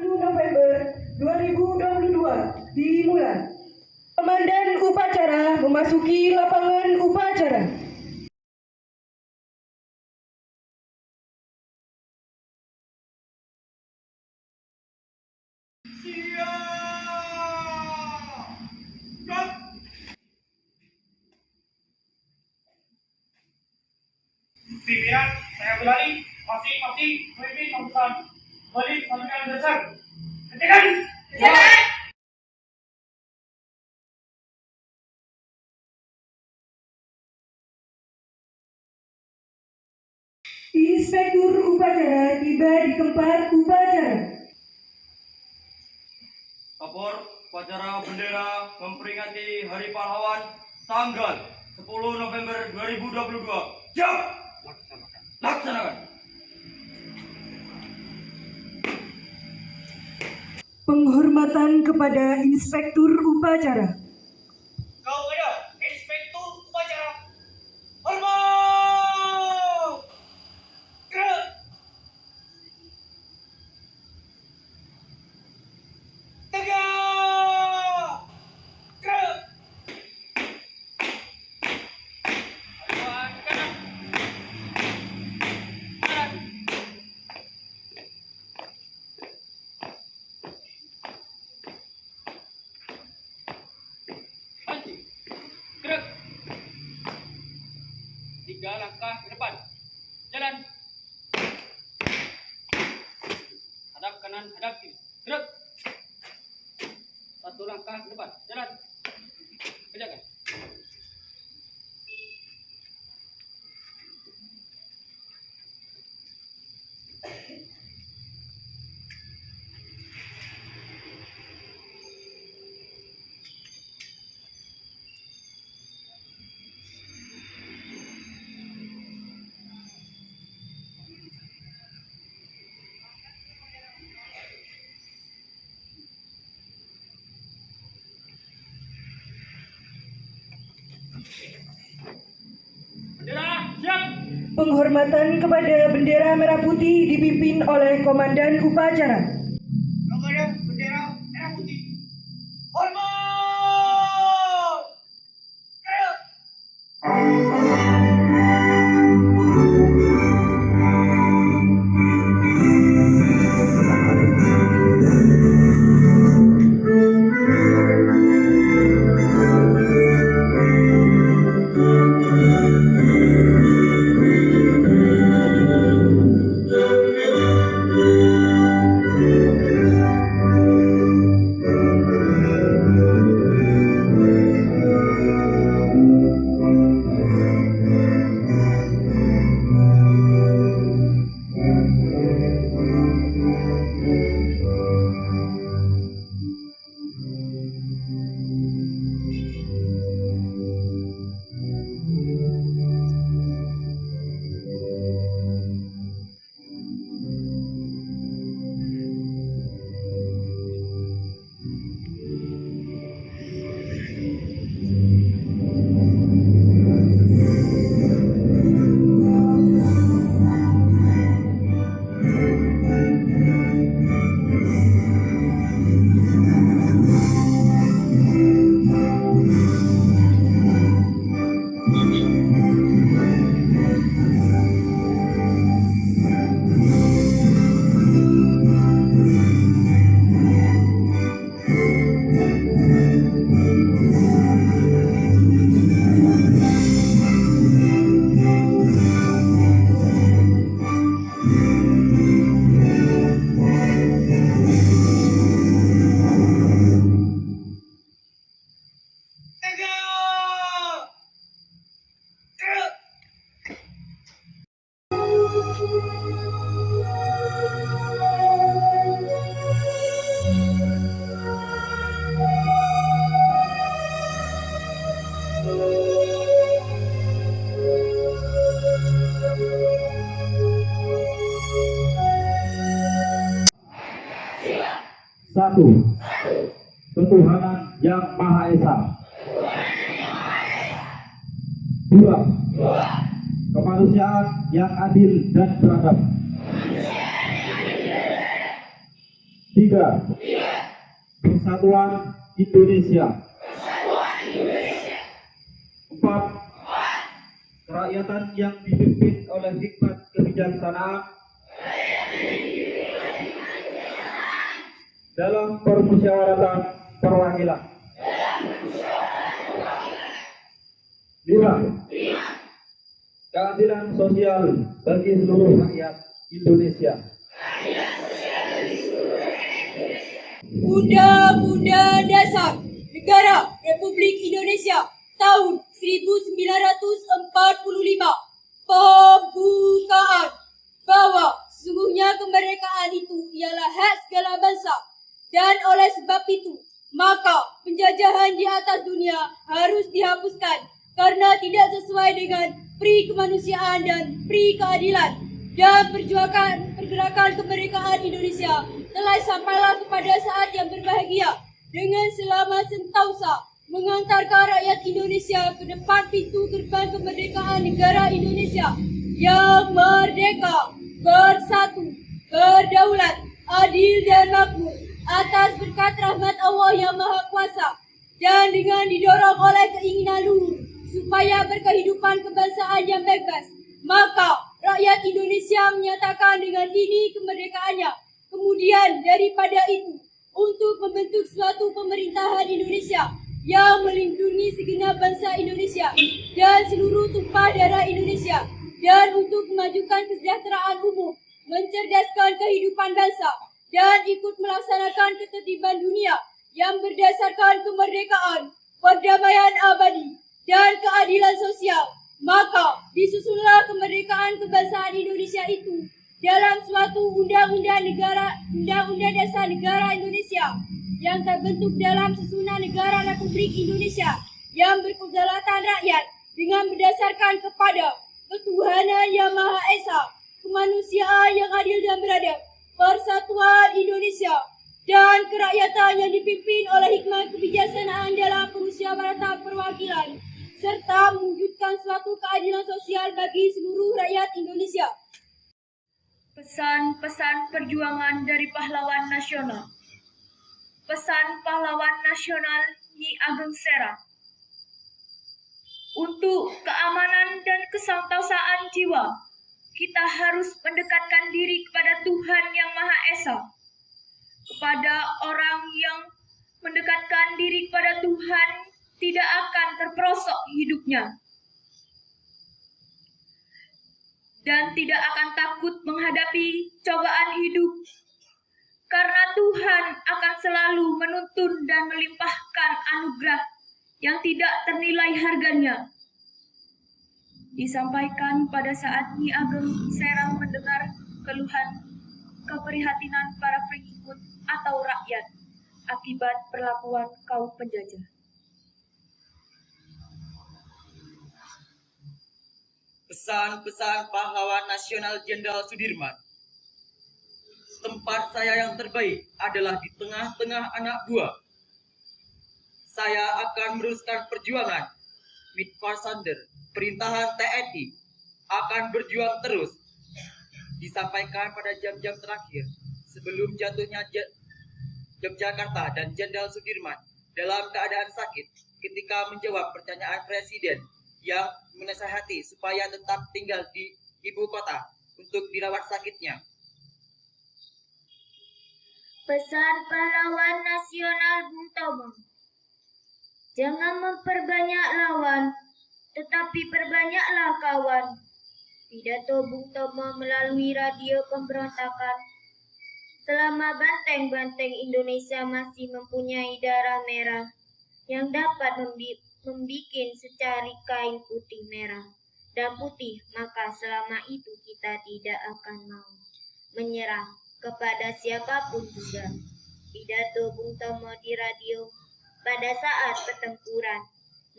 November 2022 dimulai. Komandan upacara memasuki lapangan upacara. Pimpinan, saya ulangi, masing-masing memimpin pasukan balik pasukan dasar. Hentikan! Inspektur upacara tiba di tempat upacara. Kapor upacara bendera memperingati Hari Pahlawan tanggal 10 November 2022. Siap! Laksanakan. Penghormatan kepada Inspektur upacara. Kau ada, Inspektur upacara. Hormat! Gerak! Tegak! Gerak! Haluan kanan. Kanan. Maju. Gerak. 3 langkah ke depan. Jalan. Hadap kanan, hadap kiri. Gerak. 1 langkah ke depan. Jalan. Kerjakan. Bendera siap. Penghormatan kepada bendera merah putih dipimpin oleh Komandan upacara. Kepada bendera merah putih. Hormat! Gerak! Tegak! Gerak! Satu, ketuhanan yang Maha Esa. Dua, kemanusiaan yang adil dan beradab. 3. Persatuan Indonesia. 4. Kerakyatan yang dipimpin oleh hikmat kebijaksanaan dalam permusyawaratan perwakilan. 5. Keadilan sosial bagi seluruh rakyat Indonesia. Undang-Undang Dasar Negara Republik Indonesia tahun 1945 pembukaan bahwa sesungguhnya kemerdekaan itu ialah hak segala bangsa dan oleh sebab itu maka penjajahan di atas dunia harus dihapuskan karena tidak sesuai dengan pri kemanusiaan dan pri keadilan, dan pergerakan kemerdekaan Indonesia telah sampailah kepada saat yang berbahagia dengan selama sentausa mengantarkan rakyat Indonesia ke depan pintu gerbang kemerdekaan negara Indonesia yang merdeka, bersatu, berdaulat, adil dan makmur atas berkat rahmat Allah yang Maha Kuasa, dan dengan didorong oleh keinginan luhur supaya berkehidupan kebangsaan yang bebas, maka rakyat Indonesia menyatakan dengan ini kemerdekaannya. Kemudian daripada itu, untuk membentuk suatu pemerintahan Indonesia yang melindungi segenap bangsa Indonesia dan seluruh tumpah darah Indonesia, dan untuk memajukan kesejahteraan umum, mencerdaskan kehidupan bangsa, dan ikut melaksanakan ketertiban dunia yang berdasarkan kemerdekaan, perdamaian abadi, dan keadilan sosial, maka disusunlah kemerdekaan kebangsaan Indonesia itu dalam suatu undang-undang dasar negara Indonesia yang terbentuk dalam susunan negara Republik Indonesia yang berkedaulatan rakyat dengan berdasarkan kepada ketuhanan yang Maha Esa, kemanusiaan yang adil dan beradab, persatuan Indonesia, dan kerakyatan yang dipimpin oleh hikmat kebijaksanaan dalam permusyawaratan perwakilan, serta mewujudkan suatu keadilan sosial bagi seluruh rakyat Indonesia. Pesan-pesan perjuangan dari pahlawan nasional. Pesan pahlawan nasional Nyi Ageng Serang. Untuk keamanan dan kesantosan jiwa, kita harus mendekatkan diri kepada Tuhan Yang Maha Esa. Kepada orang yang mendekatkan diri kepada Tuhan tidak akan terperosok hidupnya, dan tidak akan takut menghadapi cobaan hidup, karena Tuhan akan selalu menuntun dan melimpahkan anugerah yang tidak ternilai harganya. Disampaikan pada saat Nyi Ageng Serang mendengar keluhan keprihatinan para pengikut atau rakyat akibat perlakuan kaum penjajah. Pesan-pesan pahlawan nasional Jenderal Sudirman. Tempat saya yang terbaik adalah di tengah-tengah anak buah. Saya akan meneruskan perjuangan. Mit Farsander, perintahan TNI akan berjuang terus. Disampaikan pada jam-jam terakhir sebelum jatuhnya Yogyakarta dan Jenderal Sudirman dalam keadaan sakit ketika menjawab pertanyaan Presiden yang menasihati supaya tetap tinggal di ibu kota untuk dirawat sakitnya. Pesan pahlawan nasional Bung Tomo. Jangan memperbanyak lawan, tetapi perbanyaklah kawan. Pidato Bung Tomo melalui radio pemberontakan. Selama banteng-banteng Indonesia masih mempunyai darah merah yang dapat membuat secari kain putih merah dan putih, maka selama itu kita tidak akan mau menyerah kepada siapapun juga. Pidato Bung Tomo di radio pada saat pertempuran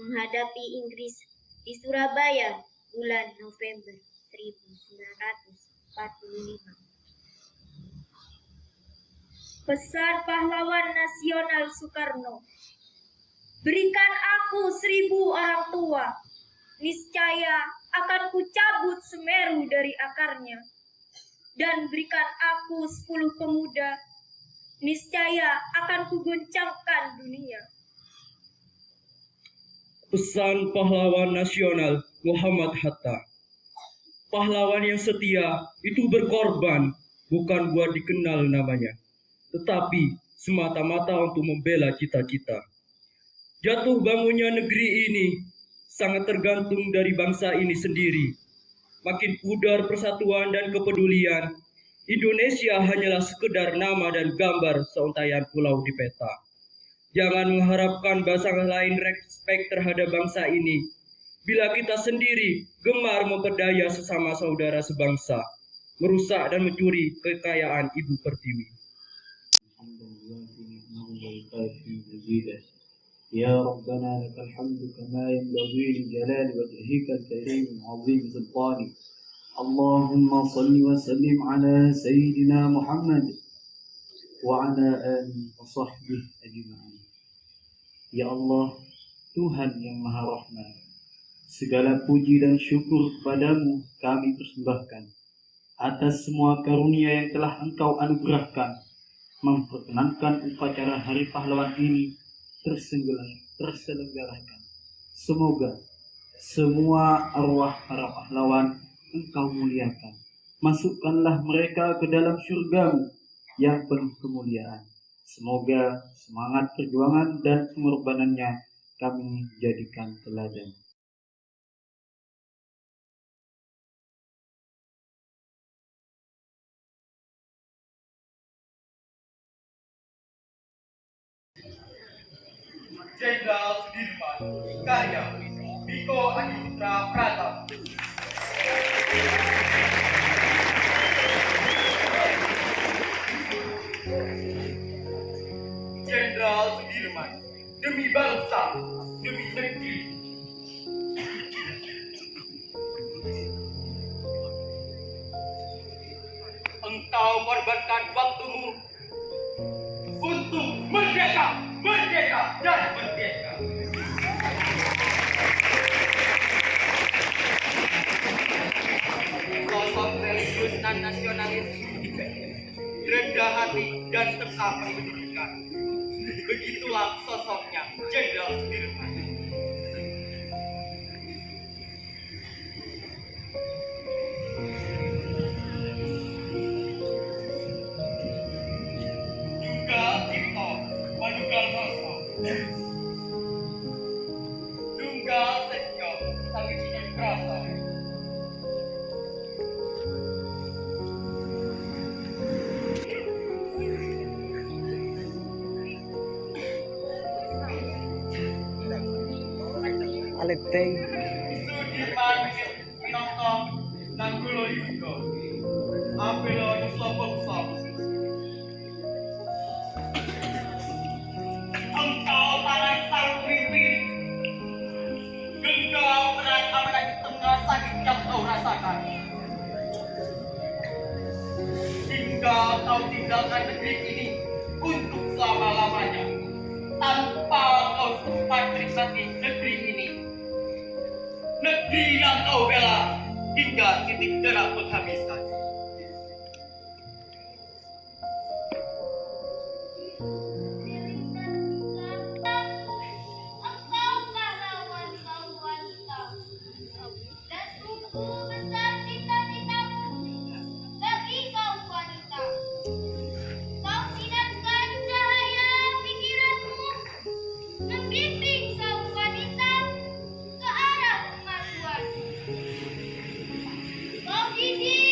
menghadapi Inggris di Surabaya bulan November 1945. Pesan pahlawan nasional Soekarno. Berikan aku 1000 orang tua, niscaya akan kucabut Semeru dari akarnya. Dan berikan aku 10 pemuda, niscaya akan kuguncangkan dunia. Pesan pahlawan nasional Muhammad Hatta. Pahlawan yang setia itu berkorban bukan buat dikenal namanya, tetapi semata-mata untuk membela cita-cita. Jatuh bangunnya negeri ini sangat tergantung dari bangsa ini sendiri. Makin pudar persatuan dan kepedulian, Indonesia hanyalah sekedar nama dan gambar seuntayan pulau di peta. Jangan mengharapkan bangsa lain respek terhadap bangsa ini, bila kita sendiri gemar memperdaya sesama saudara sebangsa, merusak dan mencuri kekayaan Ibu Pertiwi. يا ربنا لك الحمد كما ينبغي لجلال وجهك الكريم وعظيم سلطانك. اللهم صل وسلم على سيدنا محمد وعلى آله وصحبه أجمعين. Ya Allah, Tuhan yang Maha Rahman, segala puji dan syukur kepadamu kami persembahkan atas semua karunia yang telah Engkau anugerahkan, memperkenankan upacara Hari Pahlawan ini terselenggarakan. Semoga semua arwah para pahlawan Engkau muliakan. Masukkanlah mereka ke dalam syurga-Mu yang penuh kemuliaan. Semoga semangat perjuangan dan pengorbanannya kami jadikan teladan. Jenderal Sudirman, karya Biko Adiputra Pratama. Jenderal Sudirman, demi bangsa, demi negeri. Engkau korbankan waktumu untuk merdeka, merdeka, dan merdeka. Sosok religius dan nasionalis, rendah hati dan serta pendidikan. Begitulah sosoknya Jenderal Sudirman. Juga kita paduka bangsa. Juga setia sang ingin kerasa. Sudirman menonton Nanggulo Yugo. Apelo nusa bangsa. Engkau para sang pemimpin. Engkau berada di tengah sakit yang kau rasakan. Hingga kau tinggalkan negeri ini untuk selama-lamanya. Tanpa kau sempat menikmati negeri ini. Negeri yang kau bela hingga titik darah penghabisan. Engkau pahlawan kaum wanita dan sungguh besar cita-citamu bagi kaum wanita. Kau sinarkan cahaya pikiranmu membimbing kaum wanita ke arah kemajuan. Kau didik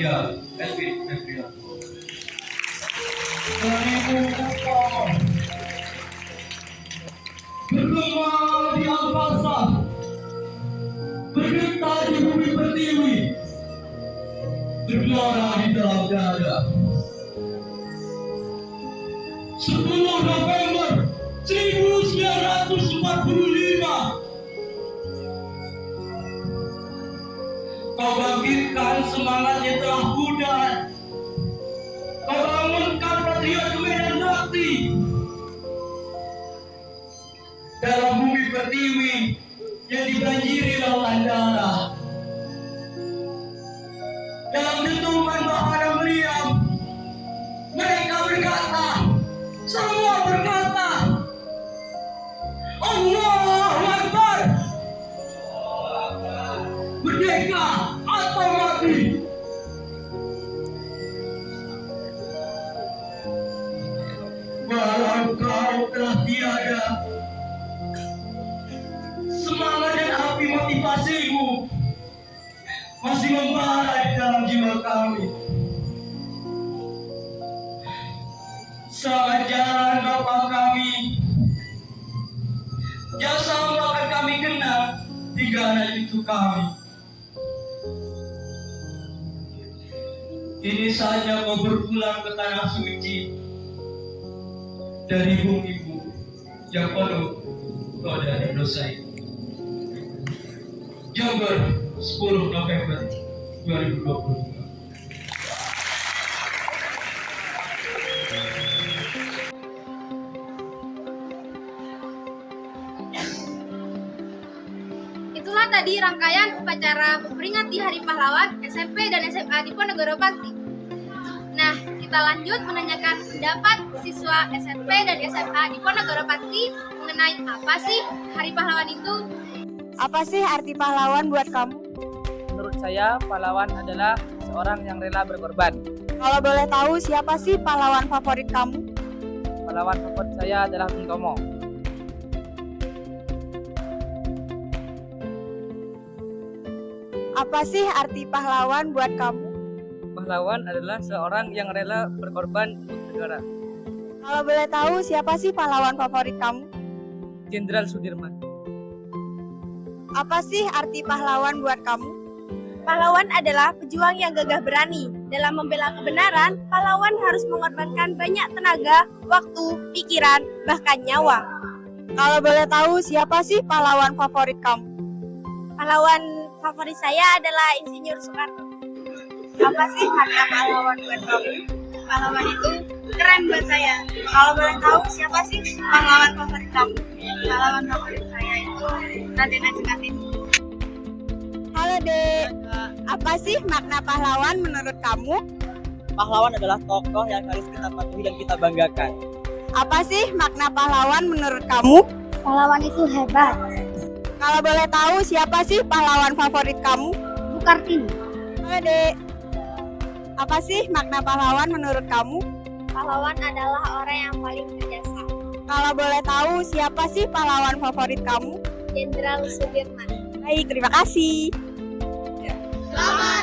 Mulia Edwin Febrian. Bergema di angkasa, bergetar di bumi pertiwi, bergelora di dalam dada. 10 November 1945, kau bangkitkan semangat yang telah pudar. Kau bangunkan patriot Medan Bakti. Dalam bumi pertiwi yang dibanjiri lautan darah. Dalam dentuman bahana meriam, mereka berkata, semua berkata, Allahu Akbar. Merdeka atau mati. Walau kau telah tiada, semangat dan api motivasimu masih membara di dalam jiwa kami. Selamat jalan Bapak kami, jasamu akan kami kenal di gana itu kami. Ini saja kau berpulang ke tanah suci dari bumimu yang penuh kau dari dosa itu. Jember, 10 November 2023. Itulah tadi rangkaian upacara memperingati Hari Pahlawan SMP dan SMA Diponegoro Pati. Nah, kita lanjut menanyakan pendapat siswa SMP dan SMA Diponegoro Pati mengenai apa sih Hari Pahlawan itu? Apa sih arti pahlawan buat kamu? Menurut saya, pahlawan adalah seorang yang rela berkorban. Kalau boleh tahu, siapa sih pahlawan favorit kamu? Pahlawan favorit saya adalah Bung Tomo. Apa sih arti pahlawan buat kamu? Pahlawan adalah seorang yang rela berkorban untuk negara. Kalau boleh tahu, siapa sih pahlawan favorit kamu? Jenderal Sudirman. Apa sih arti pahlawan buat kamu? Pahlawan adalah pejuang yang gagah berani. Dalam membela kebenaran, pahlawan harus mengorbankan banyak tenaga, waktu, pikiran, bahkan nyawa. Kalau boleh tahu, siapa sih pahlawan favorit kamu? Pahlawan favorit saya adalah Insinyur Soekarno. Apa sih makna pahlawan buat kamu? Pahlawan itu keren buat saya. Kalau boleh tahu, siapa sih pahlawan favorit kamu? Pahlawan favorit saya itu Raden Ajeng Kartini. Halo Dek, apa sih makna pahlawan menurut kamu? Pahlawan adalah tokoh yang harus kita patuhi dan kita banggakan. Apa sih makna pahlawan menurut kamu? Pahlawan itu hebat. Kalau boleh tahu, siapa sih pahlawan favorit kamu? Bu Kartini. Halo Dek, apa sih makna pahlawan menurut kamu? Pahlawan adalah orang yang paling berjasa. Kalau boleh tahu, siapa sih pahlawan favorit kamu? Jenderal Sudirman. Baik, terima kasih. Selamat